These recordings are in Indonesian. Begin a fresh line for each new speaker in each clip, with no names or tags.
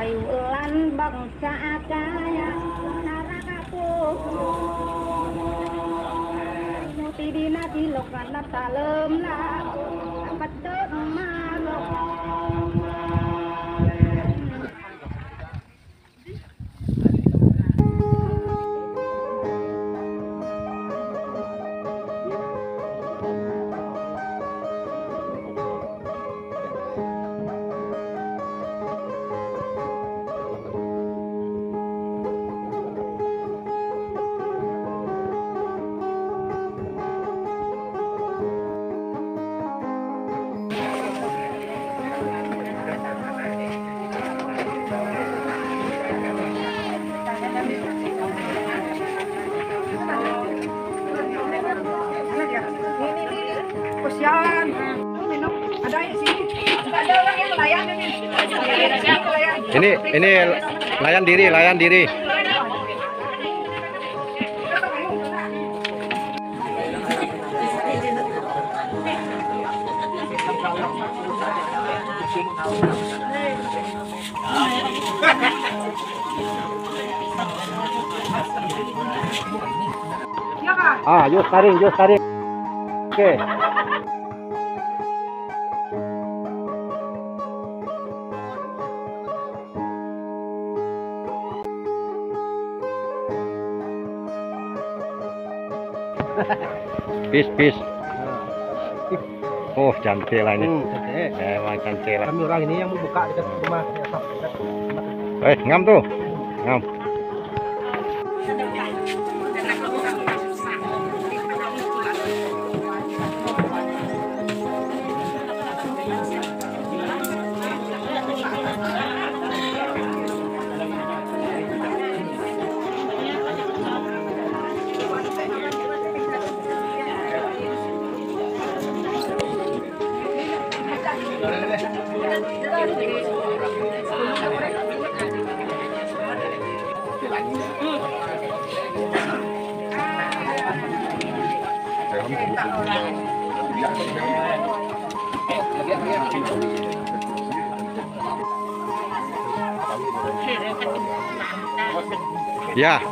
ayu lan bangsa kaya narakaku muti dina dilok kana talem laku patut marok.
Kesian. Minum. Ada di sini. Ada orang yang layan ini.
Ini layan diri. Yuk taring. Oke. Pis. Oh, cantik lah ini. Emang cantik lah.
Kami orang ini yang membuka dekat rumah.
Ngam tuh. Ngam. Ya.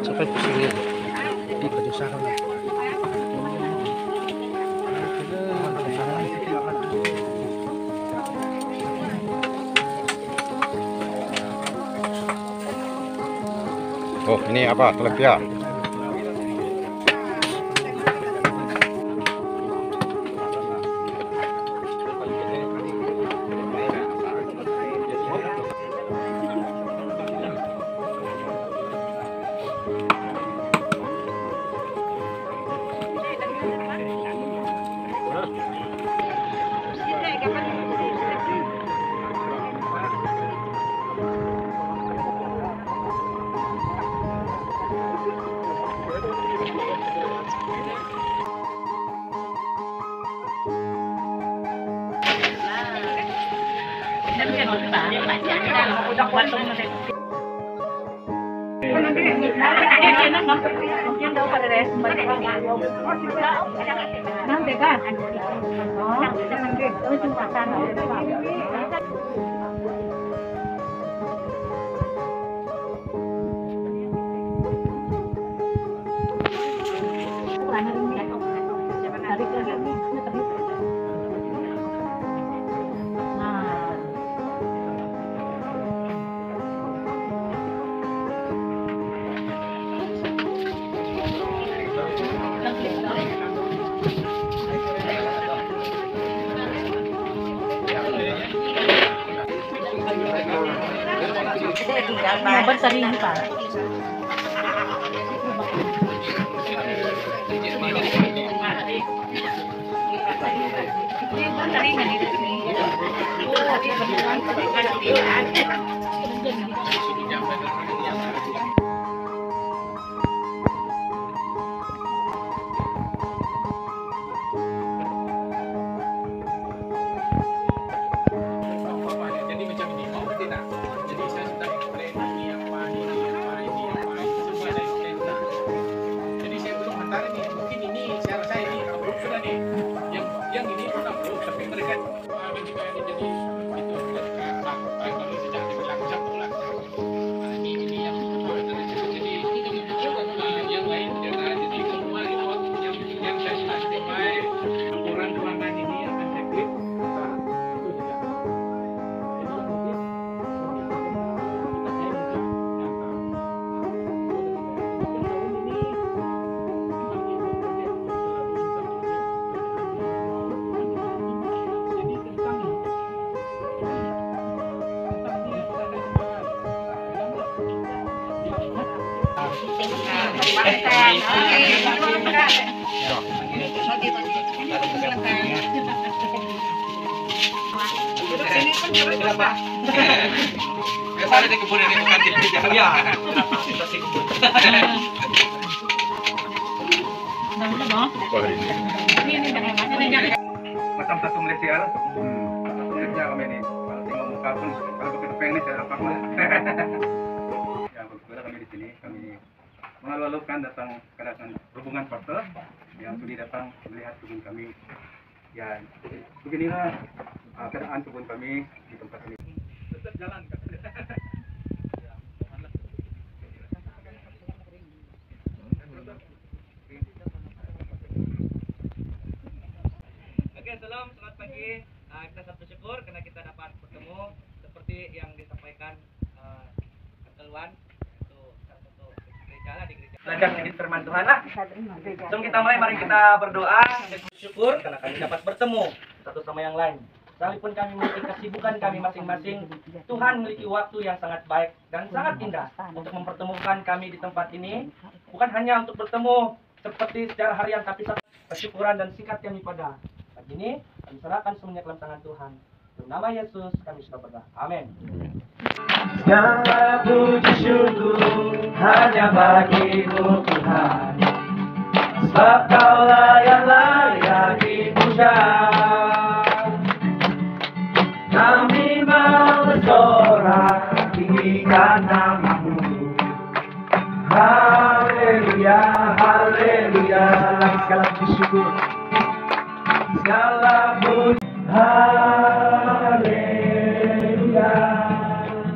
Sampai pusingnya di pedesan. Oh, ini apa? Telepia.
Macam satu Malaysia lah. Satu Malaysia kami ini. Kalau tengok muka pun, kalau begitu pengen saya dapat lah. Ya, kebetulan kami di sini, kami mengalu-alukan datang kedatangan rombongan partai yang sudah datang melihat kebun kami. Ya, beginilah keadaan kebun kami di tempat ini. Tetap jalan.
Selamat pagi. Kita sangat bersyukur karena kita dapat bertemu seperti yang disampaikan keteluan untuk gereja lah di gereja. Belajar menjadi firman Tuhan lah. Sebelum kita mulai, mari kita berdoa dan bersyukur karena kami dapat bertemu satu sama yang lain. Sekalipun kami memiliki kesibukan kami masing-masing, Tuhan memiliki waktu yang sangat baik dan sangat indah untuk mempertemukan kami di tempat ini. Bukan hanya untuk bertemu seperti secara harian, tapi kesyukuran dan singkat kami pada ini kami serahkan semuanya ke dalam tangan Tuhan. Dalam nama Yesus kami sudah berdoa. Amin.
Segala puji syukur hanya bagimu Tuhan, sebab Kaulah yang layak dipuja. Kami mau bersorak tinggikan nama-Mu. Haleluya, haleluya. Lagi segala puji syukur. Segala puji, haleluya.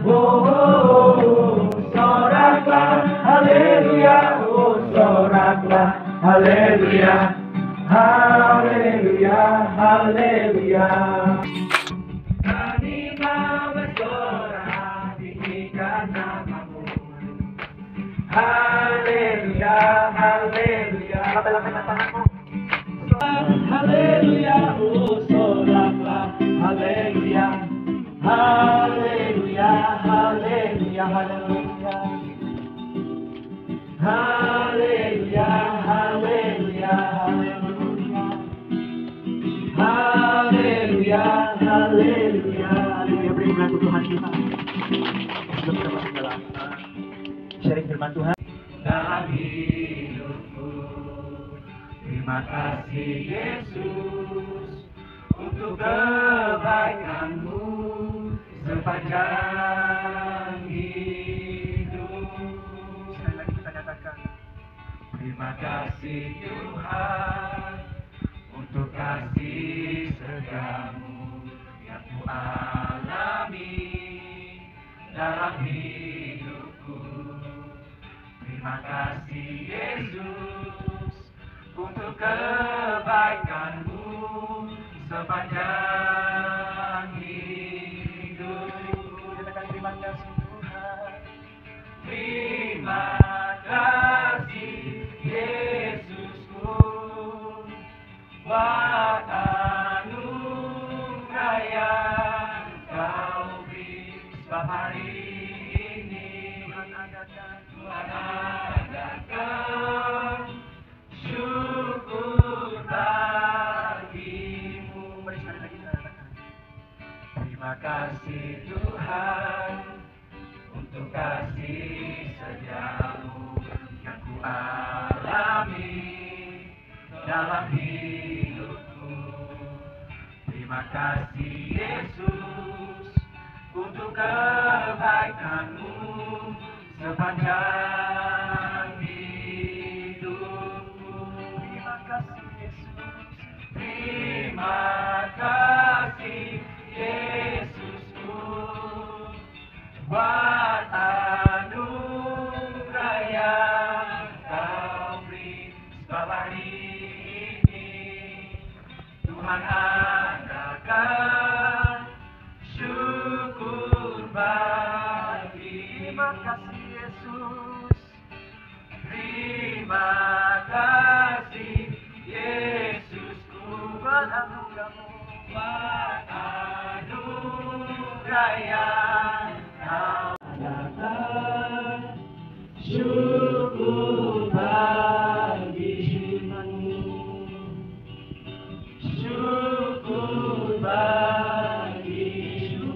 Oh, oh, oh, soraklah, haleluya. Oh, soraklah, haleluya. Haleluya, haleluya. Kami mau bersorak tinggikan nama-Mu. Haleluya, haleluya. Haleluya, oh soraklah, haleluya, haleluya, haleluya, haleluya, haleluya, haleluya, haleluya, haleluya, haleluya, haleluya. Beri kemuliaan Tuhan kita. Sebelum kita masuk dalam sharing firman Tuhan. Dalam hidupku, terima kasih Yesus untuk kebaikan-Mu sepanjang hidup.
Sekali lagi kita nyatakan,
Terima kasih Tuhan untuk kasih setiamu yang ku alami dalam hidupku. Terima kasih Yesus untuk kebaikanmu sepanjang hidup.
katakan terima kasih Tuhan.
Terima kasih Yesusku buat anugerah yang Kau beri. Sebab hari ini Tuhan adakan syukur bagimu.
Mari sekali lagi kita katakan,
Terima kasih Tuhan untuk kasih setiamu yang ku alami dalam hidupku. Terima kasih Yesus untuk kebaikanmu sepanjang hidupku.
terima kasih Yesus.
Terima kasih Yesusku buat anugerah yang Kau beri. Sebab hari ini Tuhan adakan syukur bagi.
Terima kasih Yesus.
Terima kasih Yesusku
Buat anugerah-Mu.
buat anugerah yang Kau adakan syukur bagimu, syukur bagimu,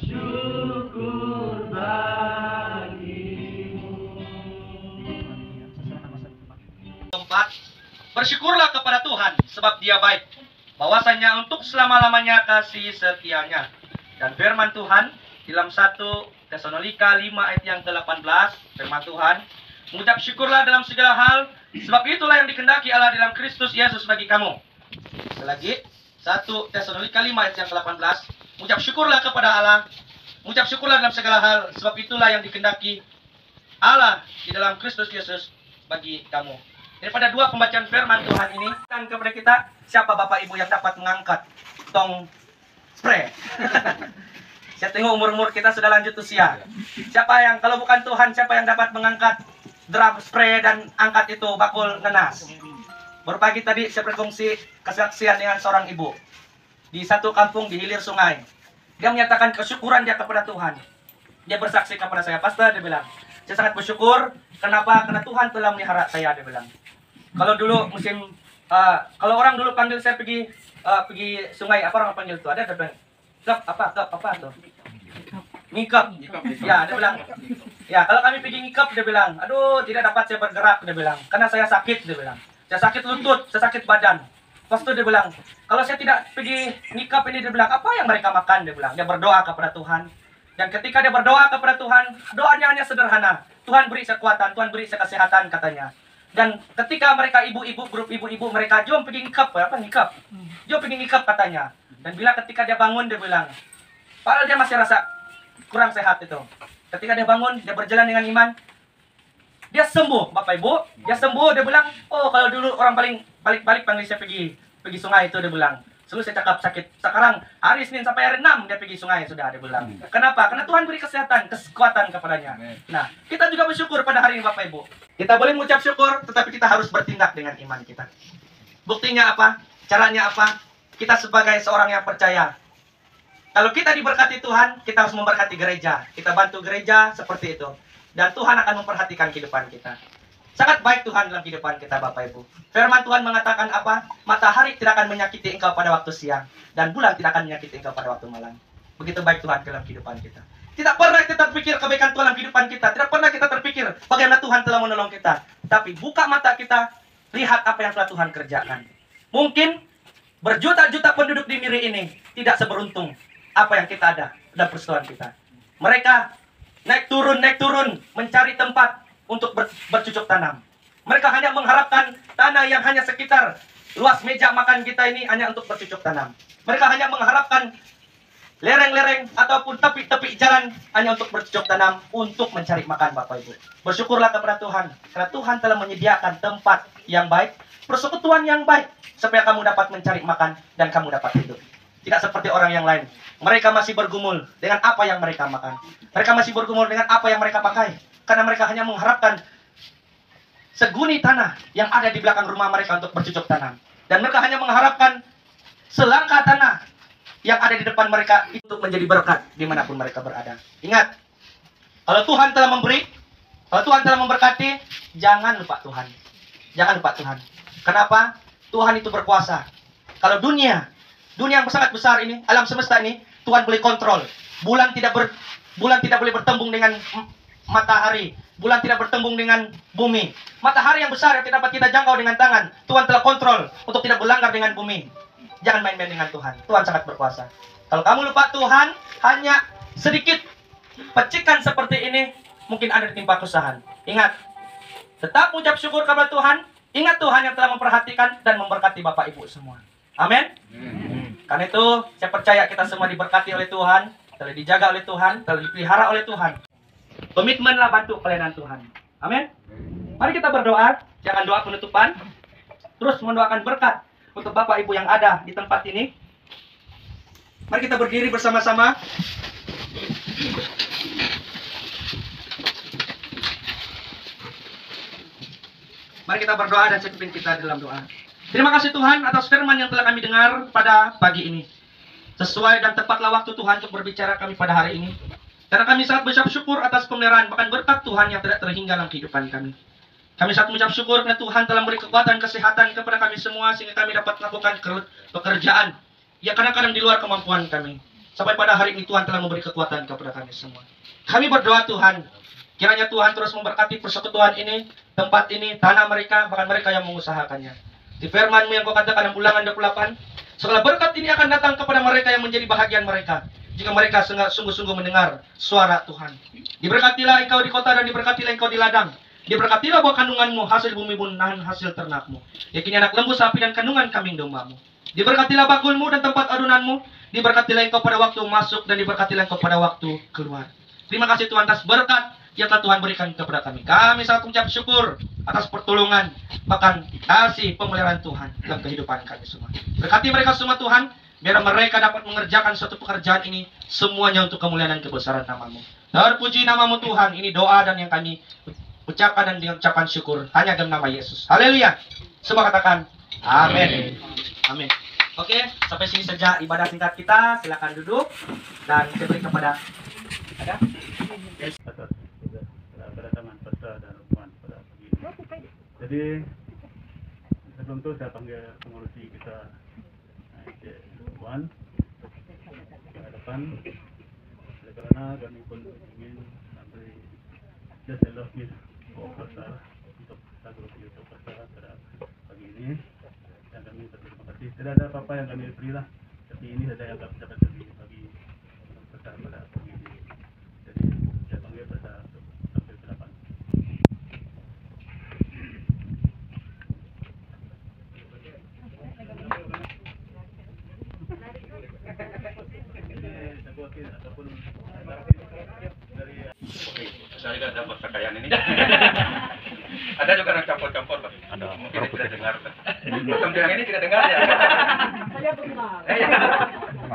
syukur bagimu.
Keempat, bersyukurlah kepada Tuhan sebab Dia baik, bahwasanya untuk selama-lamanya kasih setianya. Dan firman Tuhan dalam 1 Tesalonika 5 ayat yang ke-18, firman Tuhan, mengucap syukurlah dalam segala hal, sebab itulah yang dikehendaki Allah dalam Kristus Yesus bagi kamu. Sekali lagi, 1 Tesalonika 5 ayat yang ke-18, mengucap syukurlah kepada Allah, mengucap syukurlah dalam segala hal, sebab itulah yang dikehendaki Allah di dalam Kristus Yesus bagi kamu. Daripada dua pembacaan firman Tuhan ini, dan kepada kita, siapa Bapak Ibu yang dapat mengangkat tong spray? Saya tengok umur-umur kita sudah lanjut usia. Siapa yang, kalau bukan Tuhan, siapa yang dapat mengangkat drum spray dan angkat itu bakul nanas? Baru pagi tadi saya berkongsi kesaksian dengan seorang ibu di satu kampung di hilir sungai. Dia menyatakan kesyukuran dia kepada Tuhan. Dia bersaksi kepada saya, Pastor, dia bilang, saya sangat bersyukur. Kenapa? Karena Tuhan telah melihara saya, dia bilang. Kalau dulu musim, kalau orang dulu panggil saya pergi sungai, apa orang panggil itu? Ada bilang, kep apa tuh? Ngikep. Ya, dia bilang. Ya, kalau kami pergi ngikep, dia bilang, aduh, tidak dapat saya bergerak, dia bilang. Karena saya sakit, dia bilang. Saya sakit lutut, saya sakit badan. Pas itu dia bilang, kalau saya tidak pergi ngikep ini, dia bilang, apa yang mereka makan, dia bilang. Dia berdoa kepada Tuhan. Dan ketika dia berdoa kepada Tuhan, doanya hanya sederhana. Tuhan beri kekuatan, Tuhan beri kesehatan, katanya. Dan ketika mereka ibu-ibu, grup ibu-ibu, mereka jom pergi ngikep, jom pergi ngikep, katanya. Dan bila ketika dia bangun, dia bilang, padahal dia masih rasa kurang sehat itu. Ketika dia bangun, dia berjalan dengan iman, dia sembuh, Bapak Ibu. Dia sembuh, dia bilang, oh kalau dulu orang balik panggil saya pergi sungai itu, dia bilang. Selalu saya cakap sakit. Sekarang hari Senin sampai hari 6 dia pergi sungai sudah, dia bilang. Kenapa? Karena Tuhan beri kesehatan, kekuatan kepadanya. Nah, kita juga bersyukur pada hari ini Bapak Ibu. Kita boleh mengucap syukur, tetapi kita harus bertindak dengan iman kita. Buktinya apa? Caranya apa? Kita sebagai seorang yang percaya. Kalau kita diberkati Tuhan, kita harus memberkati gereja. Kita bantu gereja seperti itu. Dan Tuhan akan memperhatikan kehidupan kita. Sangat baik Tuhan dalam kehidupan kita, Bapak Ibu. Firman Tuhan mengatakan apa? Matahari tidak akan menyakiti engkau pada waktu siang, dan bulan tidak akan menyakiti engkau pada waktu malam. Begitu baik Tuhan dalam kehidupan kita. Tidak pernah kita terpikir kebaikan Tuhan dalam kehidupan kita. Tidak pernah kita terpikir bagaimana Tuhan telah menolong kita. Tapi buka mata kita, lihat apa yang telah Tuhan kerjakan. Mungkin berjuta-juta penduduk di Miri ini tidak seberuntung. apa yang kita ada dan persoalan kita. Mereka naik turun mencari tempat untuk bercocok tanam. Mereka hanya mengharapkan tanah yang hanya sekitar luas meja makan kita ini hanya untuk bercocok tanam. Mereka hanya mengharapkan lereng-lereng ataupun tepi-tepi jalan hanya untuk bercocok tanam untuk mencari makan, Bapak Ibu. Bersyukurlah kepada Tuhan karena Tuhan telah menyediakan tempat yang baik, persekutuan yang baik supaya kamu dapat mencari makan dan kamu dapat hidup. Tidak seperti orang yang lain. Mereka masih bergumul dengan apa yang mereka makan. Mereka masih bergumul dengan apa yang mereka pakai. Karena mereka hanya mengharapkan seguni tanah yang ada di belakang rumah mereka untuk bercocok tanam. Dan mereka hanya mengharapkan selangkah tanah yang ada di depan mereka untuk menjadi berkat dimanapun mereka berada. Ingat, kalau Tuhan telah memberi, kalau Tuhan telah memberkati, jangan lupa Tuhan. Jangan lupa Tuhan. Kenapa? Tuhan itu berkuasa. Kalau dunia yang sangat besar ini, alam semesta ini, Tuhan boleh kontrol. Bulan tidak boleh bertembung dengan matahari. Bulan tidak bertembung dengan bumi. Matahari yang besar yang tidak dapat kita jangkau dengan tangan, Tuhan telah kontrol untuk tidak berlanggar dengan bumi. Jangan main-main dengan Tuhan. Tuhan sangat berkuasa. Kalau kamu lupa Tuhan, hanya sedikit pecikan seperti ini, mungkin ada ditimpa kesusahan. Ingat, tetap ucap syukur kepada Tuhan. Ingat Tuhan yang telah memperhatikan dan memberkati Bapak Ibu semua. Amin. Karena itu, saya percaya kita semua diberkati oleh Tuhan, telah dijaga oleh Tuhan, telah dipelihara oleh Tuhan. Komitmenlah bantu pelayanan Tuhan. Amin. Mari kita berdoa. Jangan doa penutupan. Terus mendoakan berkat untuk Bapak Ibu yang ada di tempat ini. Mari kita berdiri bersama-sama. Mari kita berdoa dan pimpin kita dalam doa. Terima kasih Tuhan atas firman yang telah kami dengar pada pagi ini. Sesuai dan tepatlah waktu Tuhan untuk berbicara kami pada hari ini. Karena kami sangat berucap syukur atas pemeliharaan bahkan berkat Tuhan yang tidak terhingga dalam kehidupan kami. Kami sangat mengucap syukur karena Tuhan telah memberi kekuatan kesehatan kepada kami semua sehingga kami dapat melakukan pekerjaan yang kadang-kadang di luar kemampuan kami. Sampai pada hari ini Tuhan telah memberi kekuatan kepada kami semua. Kami berdoa Tuhan, kiranya Tuhan terus memberkati persekutuan ini, tempat ini, tanah mereka, bahkan mereka yang mengusahakannya. Di firman-Mu yang Kau katakan dalam Ulangan 28, segala berkat ini akan datang kepada mereka yang menjadi bahagian mereka jika mereka sungguh-sungguh mendengar suara Tuhan. Diberkatilah engkau di kota dan diberkatilah engkau di ladang. Diberkatilah buah kandunganmu, hasil bumi pun nahan hasil ternakmu. Yakini anak lembu sapi dan kandungan kambing dombamu. Diberkatilah bakulmu dan tempat adunanmu. Diberkatilah engkau pada waktu masuk dan diberkatilah engkau pada waktu keluar. Terima kasih Tuhan atas berkat yang telah Tuhan berikan kepada kami. Kami sangat mengucap syukur atas pertolongan, bahkan kasih pemeliharaan Tuhan dalam kehidupan kami semua. Berkati mereka semua Tuhan, biar mereka dapat mengerjakan suatu pekerjaan ini semuanya untuk kemuliaan dan kebesaran nama-Mu. Terpuji nama-Mu Tuhan. Ini doa dan yang kami ucapkan dan diucapkan syukur hanya dalam nama Yesus. Haleluya. Semua katakan amin. Amin. Oke, sampai sini saja ibadah singkat kita. Silakan duduk dan saya beri kepada ada.
Yes. Kedatangan peserta dan rukun pada pagi ini. Jadi sebelum itu saya panggil pengurusi kita, Cik Wan, ke hadapan. Karena kami pun ingin memberi just a love gift pasar untuk lagu YouTube pasar pada pagi ini. Dan kami berterima kasih. Tidak ada apa-apa yang kami berilah, tapi ini saja yang dapat kami bagi pasar pada pagi ini. Jadi saya panggil pasar untuk sampai ke depan. Saya juga dapat kekayaan ini. Ada juga yang campur-campur, Pak. Ada. Mungkin tidak dengar. Macam yang ini tidak dengar ya. Saya dengar.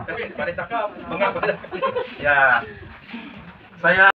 Tapi pada cakap mengaku. Ya. Saya